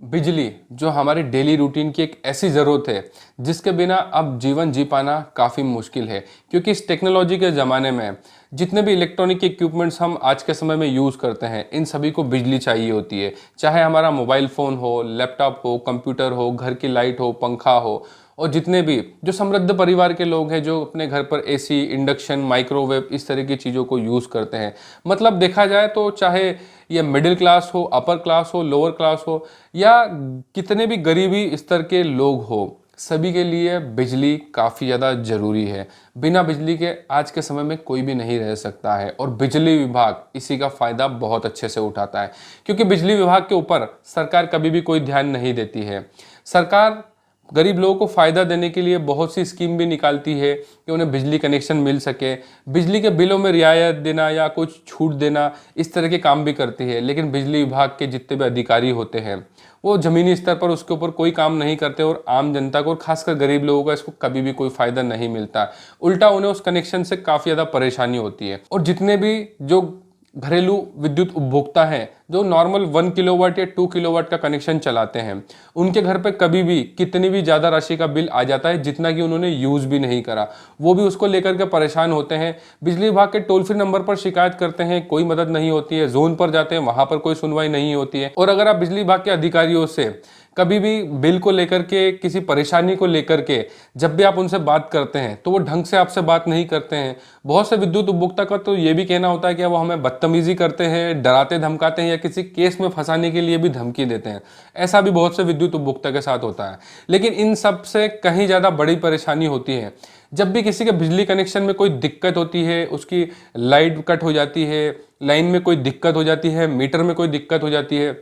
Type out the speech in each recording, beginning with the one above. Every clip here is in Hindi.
बिजली जो हमारी डेली रूटीन की एक ऐसी ज़रूरत है जिसके बिना अब जीवन जी पाना काफ़ी मुश्किल है, क्योंकि इस टेक्नोलॉजी के ज़माने में जितने भी इलेक्ट्रॉनिक इक्विपमेंट्स हम आज के समय में यूज़ करते हैं, इन सभी को बिजली चाहिए होती है। चाहे हमारा मोबाइल फ़ोन हो, लैपटॉप हो, कंप्यूटर हो, घर की लाइट हो, पंखा हो, और जितने भी जो समृद्ध परिवार के लोग हैं जो अपने घर पर एसी, इंडक्शन, माइक्रोवेव इस तरह की चीज़ों को यूज़ करते हैं। मतलब देखा जाए तो चाहे ये मिडिल क्लास हो, अपर क्लास हो, लोअर क्लास हो, या कितने भी गरीबी स्तर के लोग हो, सभी के लिए बिजली काफ़ी ज़्यादा ज़रूरी है। बिना बिजली के आज के समय में कोई भी नहीं रह सकता है, और बिजली विभाग इसी का फ़ायदा बहुत अच्छे से उठाता है, क्योंकि बिजली विभाग के ऊपर सरकार कभी भी कोई ध्यान नहीं देती है। सरकार गरीब लोगों को फ़ायदा देने के लिए बहुत सी स्कीम भी निकालती है कि उन्हें बिजली कनेक्शन मिल सके, बिजली के बिलों में रियायत देना या कुछ छूट देना, इस तरह के काम भी करती है। लेकिन बिजली विभाग के जितने भी अधिकारी होते हैं वो ज़मीनी स्तर पर उसके ऊपर कोई काम नहीं करते, और आम जनता को और खासकर गरीब लोगों को इसको कभी भी कोई फ़ायदा नहीं मिलता। उल्टा उन्हें उस कनेक्शन से काफ़ी ज़्यादा परेशानी होती है। और जितने भी जो घरेलू विद्युत उपभोक्ता हैं जो नॉर्मल 1 किलोवाट या 2 किलोवाट का कनेक्शन चलाते हैं, उनके घर पे कभी भी कितनी भी ज़्यादा राशि का बिल आ जाता है जितना कि उन्होंने यूज़ भी नहीं करा, वो भी उसको लेकर के परेशान होते हैं। बिजली विभाग के टोल फ्री नंबर पर शिकायत करते हैं, कोई मदद नहीं होती है। जोन पर जाते हैं, वहाँ पर कोई सुनवाई नहीं होती है। और अगर आप बिजली विभाग के अधिकारियों से कभी भी बिल को लेकर के, किसी परेशानी को लेकर के जब भी आप उनसे बात करते हैं तो वो ढंग से आपसे बात नहीं करते हैं। बहुत से विद्युत उपभोक्ता का तो ये भी कहना होता है कि वो हमें बदतमीजी करते हैं, डराते धमकाते हैं, या किसी केस में फंसाने के लिए भी धमकी देते हैं। ऐसा भी बहुत से विद्युत उपभोक्ता के साथ होता है। लेकिन इन सब से कहीं ज़्यादा बड़ी परेशानी होती है जब भी किसी के बिजली कनेक्शन में कोई दिक्कत होती है, उसकी लाइट कट हो जाती है, लाइन में कोई दिक्कत हो जाती है, मीटर में कोई दिक्कत हो जाती है,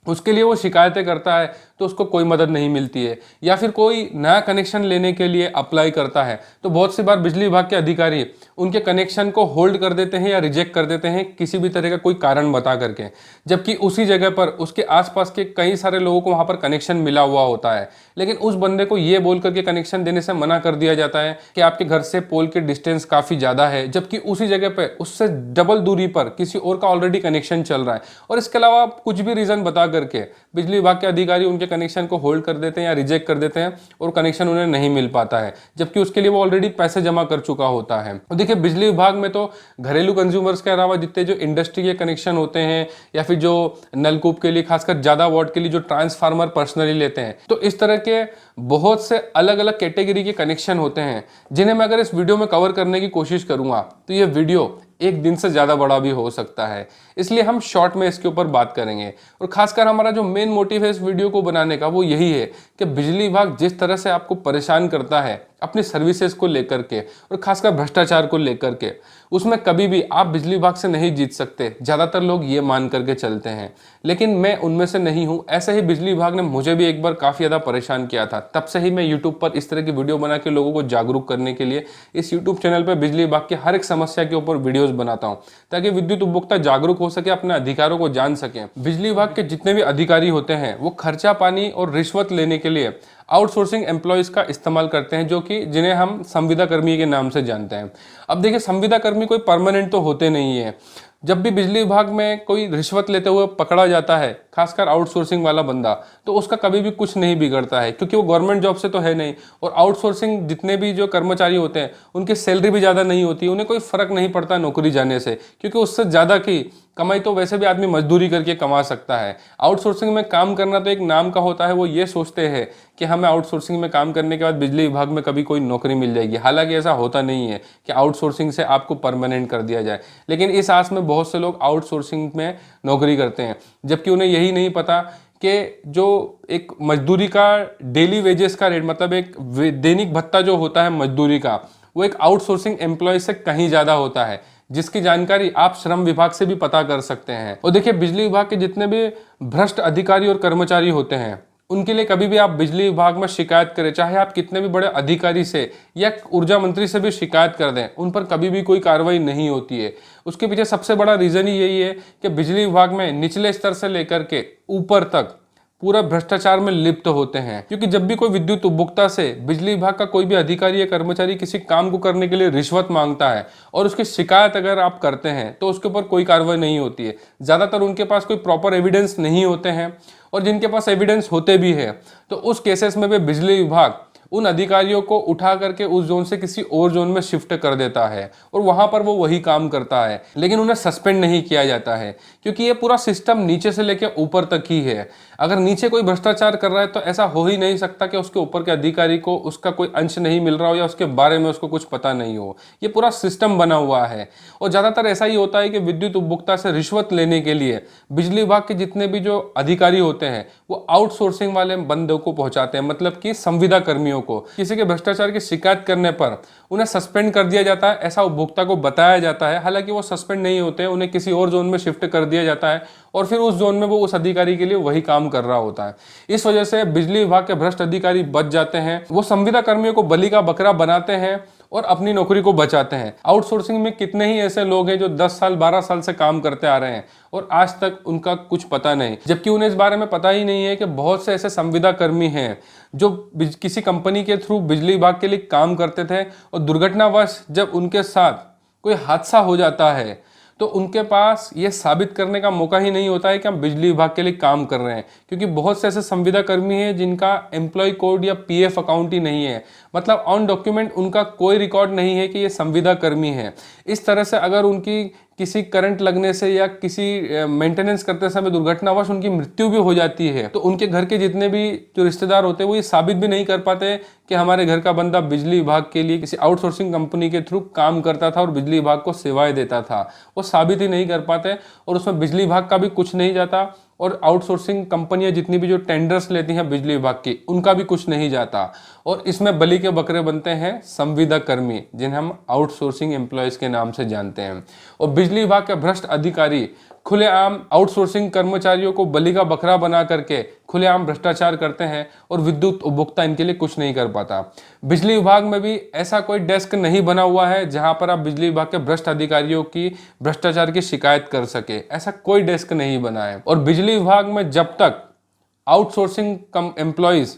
उसके लिए वो शिकायतें करता है तो उसको कोई मदद नहीं मिलती है। या फिर कोई नया कनेक्शन लेने के लिए अप्लाई करता है तो बहुत सी बार बिजली विभाग के अधिकारी उनके कनेक्शन को होल्ड कर देते हैं या रिजेक्ट कर देते हैं किसी भी तरह का कोई कारण बता करके, जबकि उसी जगह पर उसके आसपास के कई सारे लोगों को वहाँ पर कनेक्शन मिला हुआ होता है। लेकिन उस बंदे को ये बोल करके कनेक्शन देने से मना कर दिया जाता है कि आपके घर से पोल के डिस्टेंस काफ़ी ज़्यादा है, जबकि उसी जगह पर उससे डबल दूरी पर किसी और का ऑलरेडी कनेक्शन चल रहा है। और इसके अलावा कुछ भी रीज़न बता करके बिजली विभाग के अधिकारी उनके कनेक्शन को होल्ड कर देते हैं या रिजेक्ट कर देते हैं, और कनेक्शन उन्हें नहीं मिल पाता है, जबकि उसके लिए वो ऑलरेडी पैसे जमा कर चुका होता है। और देखिए, बिजली विभाग में तो घरेलू कंज्यूमर्स के अलावा जितने जो इंडस्ट्री के कनेक्शन होते हैं, या फिर जो नलकूप के लिए खासकर ज़्यादा वाट के लिए जो ट्रांसफार्मर पर्सनली लेते हैं, तो इस तरह के बहुत से अलग अलग कैटेगरी के कनेक्शन होते हैं जिन्हें मैं अगर इस वीडियो में कवर करने की कोशिश करूंगा तो ये वीडियो एक दिन से ज़्यादा बड़ा भी हो सकता है। इसलिए हम शॉर्ट में इसके ऊपर बात करेंगे। और खासकर हमारा जो मेन मोटिव है इस वीडियो को बनाने का वो यही है कि बिजली विभाग जिस तरह से आपको परेशान करता है अपनी सर्विसेज को लेकर के, और खासकर भ्रष्टाचार को लेकर के, उसमें कभी भी आप बिजली विभाग से नहीं जीत सकते। ज़्यादातर लोग ये मान करके चलते हैं, लेकिन मैं उनमें से नहीं हूँ। ऐसे ही बिजली विभाग ने मुझे भी एक बार काफ़ी ज़्यादा परेशान किया था। तब से ही मैं यूट्यूब पर इस तरह की वीडियो बना के लोगों को जागरूक करने के लिए इस यूट्यूब चैनल पर बिजली विभाग की हर एक समस्या के ऊपर वीडियोज़ बनाता हूँ, ताकि विद्युत उपभोक्ता जागरूक हो सके, अपने अधिकारों को जान सकें। बिजली विभाग के जितने भी अधिकारी होते हैं वो खर्चा पानी और रिश्वत लेने के लिए आउटसोर्सिंग एम्प्लॉयज़ का इस्तेमाल करते हैं, जो कि जिन्हें हम संविदा कर्मी के नाम से जानते हैं। अब देखिए, संविदा कर्मी कोई परमानेंट तो होते नहीं है। जब भी बिजली विभाग में कोई रिश्वत लेते हुए पकड़ा जाता है, खासकर आउटसोर्सिंग वाला बंदा, तो उसका कभी भी कुछ नहीं बिगड़ता है, क्योंकि वो गवर्नमेंट जॉब से तो है नहीं। और आउटसोर्सिंग जितने भी जो कर्मचारी होते हैं उनकी सैलरी भी ज़्यादा नहीं होती, उन्हें कोई फ़र्क नहीं पड़ता नौकरी जाने से, क्योंकि उससे ज़्यादा की कमाई तो वैसे भी आदमी मजदूरी करके कमा सकता है। आउटसोर्सिंग में काम करना तो एक नाम का होता है। वो ये सोचते हैं कि हमें आउटसोर्सिंग में काम करने के बाद बिजली विभाग में कभी कोई नौकरी मिल जाएगी। हालांकि ऐसा होता नहीं है कि आउटसोर्सिंग से आपको परमानेंट कर दिया जाए, लेकिन इस आस में बहुत से लोग आउटसोर्सिंग में नौकरी करते हैं, जबकि उन्हें यही नहीं पता कि जो एक मजदूरी का डेली वेजेस का रेट, मतलब एक दैनिक भत्ता जो होता है मजदूरी का, वो एक आउटसोर्सिंग एम्प्लॉय से कहीं ज़्यादा होता है, जिसकी जानकारी आप श्रम विभाग से भी पता कर सकते हैं। और देखिए, बिजली विभाग के जितने भी भ्रष्ट अधिकारी और कर्मचारी होते हैं उनके लिए कभी भी आप बिजली विभाग में शिकायत करें, चाहे आप कितने भी बड़े अधिकारी से या ऊर्जा मंत्री से भी शिकायत कर दें, उन पर कभी भी कोई कार्रवाई नहीं होती है। उसके पीछे सबसे बड़ा रीज़न ही यही है कि बिजली विभाग में निचले स्तर से लेकर के ऊपर तक पूरा भ्रष्टाचार में लिप्त होते हैं। क्योंकि जब भी कोई विद्युत उपभोक्ता से बिजली विभाग का कोई भी अधिकारी या कर्मचारी किसी काम को करने के लिए रिश्वत मांगता है और उसकी शिकायत अगर आप करते हैं तो उसके ऊपर कोई कार्रवाई नहीं होती है। ज़्यादातर उनके पास कोई प्रॉपर एविडेंस नहीं होते हैं, और जिनके पास एविडेंस होते भी है तो उस केसेस में भी बिजली विभाग उन अधिकारियों को उठा करके उस जोन से किसी और जोन में शिफ्ट कर देता है और वहां पर वो वही काम करता है, लेकिन उन्हें सस्पेंड नहीं किया जाता है। क्योंकि ये पूरा सिस्टम नीचे से लेकर ऊपर तक ही है। अगर नीचे कोई भ्रष्टाचार कर रहा है तो ऐसा हो ही नहीं सकता कि उसके ऊपर के अधिकारी को उसका कोई अंश नहीं मिल रहा हो या उसके बारे में उसको कुछ पता नहीं हो। ये पूरा सिस्टम बना हुआ है। और ज़्यादातर ऐसा ही होता है कि विद्युत उपभोक्ता से रिश्वत लेने के लिए बिजली विभाग के जितने भी जो अधिकारी होते हैं वो आउटसोर्सिंग वाले बंदों को पहुंचाते हैं, मतलब कि संविदा कर्मियों को। किसी के भ्रष्टाचार की शिकायत करने पर उन्हें सस्पेंड कर दिया जाता है, ऐसा उपभोक्ता को बताया जाता है। हालांकि वो सस्पेंड नहीं होते, उन्हें किसी और जोन में शिफ्ट कर दिया जाता है और फिर उस जोन में वो उस अधिकारी के लिए वही काम कर रहा होता है। इस वजह से बिजली विभाग के भ्रष्ट अधिकारी बच जाते हैं। वो संविदा कर्मियों को बलि का बकरा बनाते हैं और अपनी नौकरी को बचाते हैं। आउटसोर्सिंग में कितने ही ऐसे लोग हैं जो 10 साल 12 साल से काम करते आ रहे हैं और आज तक उनका कुछ पता नहीं, जबकि उन्हें इस बारे में पता ही नहीं है कि बहुत से ऐसे संविदा कर्मी हैं जो किसी कंपनी के थ्रू बिजली विभाग के लिए काम करते थे और दुर्घटनावश जब उनके साथ कोई हादसा हो जाता है तो उनके पास ये साबित करने का मौका ही नहीं होता है कि हम बिजली विभाग के लिए काम कर रहे हैं। क्योंकि बहुत से ऐसे संविदा कर्मी हैं जिनका एम्प्लॉय कोड या पीएफ अकाउंट ही नहीं है, मतलब ऑन डॉक्यूमेंट उनका कोई रिकॉर्ड नहीं है कि ये संविदा कर्मी है। इस तरह से अगर उनकी किसी करंट लगने से या किसी मेंटेनेंस करते समय दुर्घटनावश उनकी मृत्यु भी हो जाती है तो उनके घर के जितने भी जो रिश्तेदार होते हैं वो ये साबित भी नहीं कर पाते कि हमारे घर का बंदा बिजली विभाग के लिए किसी आउटसोर्सिंग कंपनी के थ्रू काम करता था और बिजली विभाग को सेवाएं देता था। वो साबित ही नहीं कर पाते और उसमें बिजली विभाग का भी कुछ नहीं जाता और आउटसोर्सिंग कंपनियां जितनी भी जो टेंडर्स लेती हैं बिजली विभाग की उनका भी कुछ नहीं जाता। और इसमें बलि के बकरे बनते हैं संविदा कर्मी, जिन्हें हम आउटसोर्सिंग एम्प्लॉयज के नाम से जानते हैं। और बिजली विभाग के भ्रष्ट अधिकारी खुलेआम आउटसोर्सिंग कर्मचारियों को बलि का बकरा बना करके खुलेआम भ्रष्टाचार करते हैं और विद्युत उपभोक्ता इनके लिए कुछ नहीं कर पाता। बिजली विभाग में भी ऐसा कोई डेस्क नहीं बना हुआ है जहां पर आप बिजली विभाग के भ्रष्ट अधिकारियों की भ्रष्टाचार की शिकायत कर सके, ऐसा कोई डेस्क नहीं बना है। और बिजली विभाग में जब तक आउटसोर्सिंग कम एम्प्लॉयज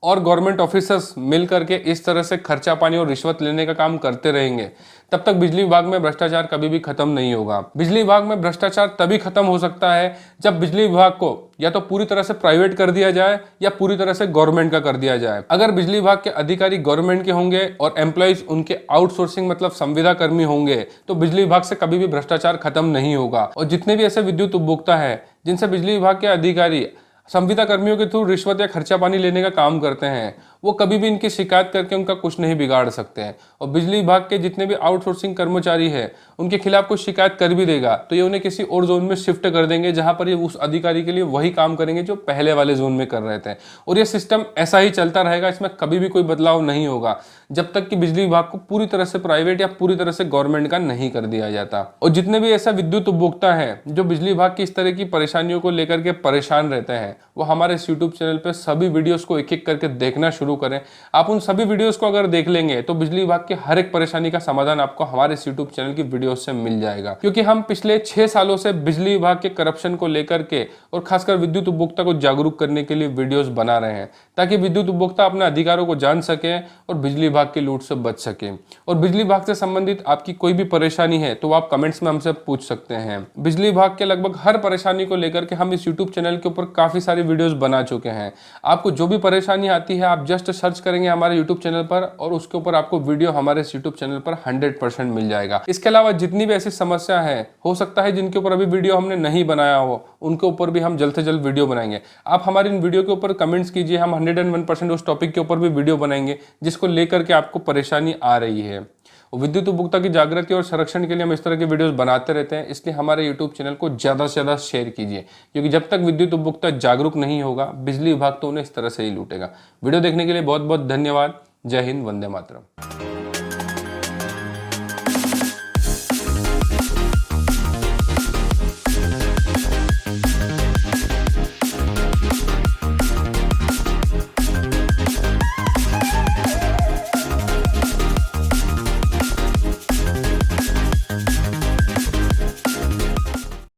और गवर्नमेंट ऑफिसर्स मिल करके इस तरह से खर्चा पानी और रिश्वत लेने का काम करते रहेंगे तब तक बिजली विभाग में भ्रष्टाचार कभी भी खत्म नहीं होगा। बिजली विभाग में भ्रष्टाचार तभी खत्म हो सकता है जब बिजली विभाग को या तो पूरी तरह से प्राइवेट कर दिया जाए या पूरी तरह से गवर्नमेंट का कर दिया जाए। अगर बिजली विभाग के अधिकारी गवर्नमेंट के होंगे और एम्प्लॉइज उनके आउटसोर्सिंग मतलब संविदा कर्मी होंगे तो बिजली विभाग से कभी भी भ्रष्टाचार खत्म नहीं होगा। और जितने भी ऐसे विद्युत उपभोक्ता है जिनसे बिजली विभाग के अधिकारी संविदा कर्मियों के थ्रू रिश्वत या खर्चा पानी लेने का काम करते हैं वो कभी भी इनकी शिकायत करके उनका कुछ नहीं बिगाड़ सकते हैं। और बिजली विभाग के जितने भी आउटसोर्सिंग कर्मचारी हैं उनके खिलाफ कोई शिकायत कर भी देगा तो ये उन्हें किसी और जोन में शिफ्ट कर देंगे जहां पर ये उस अधिकारी के लिए वही काम करेंगे जो पहले वाले जोन में कर रहे थे। और ये सिस्टम ऐसा ही चलता रहेगा, इसमें कभी भी कोई बदलाव नहीं होगा जब तक कि बिजली विभाग को पूरी तरह से प्राइवेट या पूरी तरह से गवर्नमेंट का नहीं कर दिया जाता। और जितने भी ऐसा विद्युत उपभोक्ता है जो बिजली विभाग की इस तरह की परेशानियों को लेकर के परेशान रहते हैं वो हमारे इस यूट्यूब चैनल पर सभी वीडियोस को एक एक करके देखना शुरू करें। आप उन सभी वीडियोस को अगर देख लेंगे तो बिजली विभाग की हर एक परेशानी का समाधान आपको हमारे इस यूट्यूब चैनल की वीडियोस से मिल जाएगा। क्योंकि हम पिछले 6 सालों से बिजली विभाग के करप्शन को लेकर के और खासकर विद्युत उपभोक्ता को जागरूक करने के लिए वीडियोस बना रहे हैं ताकि विद्युत उपभोक्ता अपने अधिकारों को जान सके और बिजली विभाग की लूट से बच सके। और बिजली विभाग से संबंधित आपकी कोई भी परेशानी है तो आप कमेंट्स में हमसे पूछ सकते हैं। बिजली विभाग के लगभग हर परेशानी को लेकर के हम इस यूट्यूब चैनल के ऊपर काफी सारी वीडियोस बना चुके हैं। आपको जो भी परेशानी आती है आप जस्ट सर्च करेंगे हमारे यूट्यूब चैनल पर और उसके ऊपर आपको वीडियो हमारे इस यूट्यूब चैनल पर 100% मिल जाएगा। इसके अलावा जितनी भी ऐसी समस्या है हो सकता है जिनके ऊपर अभी वीडियो हमने नहीं बनाया हो उनके ऊपर भी हम जल्द से जल्द वीडियो बनाएंगे। आप हमारी इन वीडियो के ऊपर कमेंट्स कीजिए, हम 101% उस टॉपिक के ऊपर भी वीडियो बनाएंगे जिसको लेकर के आपको परेशानी आ रही है। विद्युत उपभोक्ता की जागृति और संरक्षण के लिए हम इस तरह के वीडियोस बनाते रहते हैं, इसलिए हमारे यूट्यूब चैनल को ज़्यादा से ज़्यादा शेयर कीजिए। क्योंकि जब तक विद्युत उपभोक्ता जागरूक नहीं होगा बिजली विभाग तो उन्हें इस तरह से ही लूटेगा। वीडियो देखने के लिए बहुत बहुत धन्यवाद। जय हिंद, वंदे मातरम।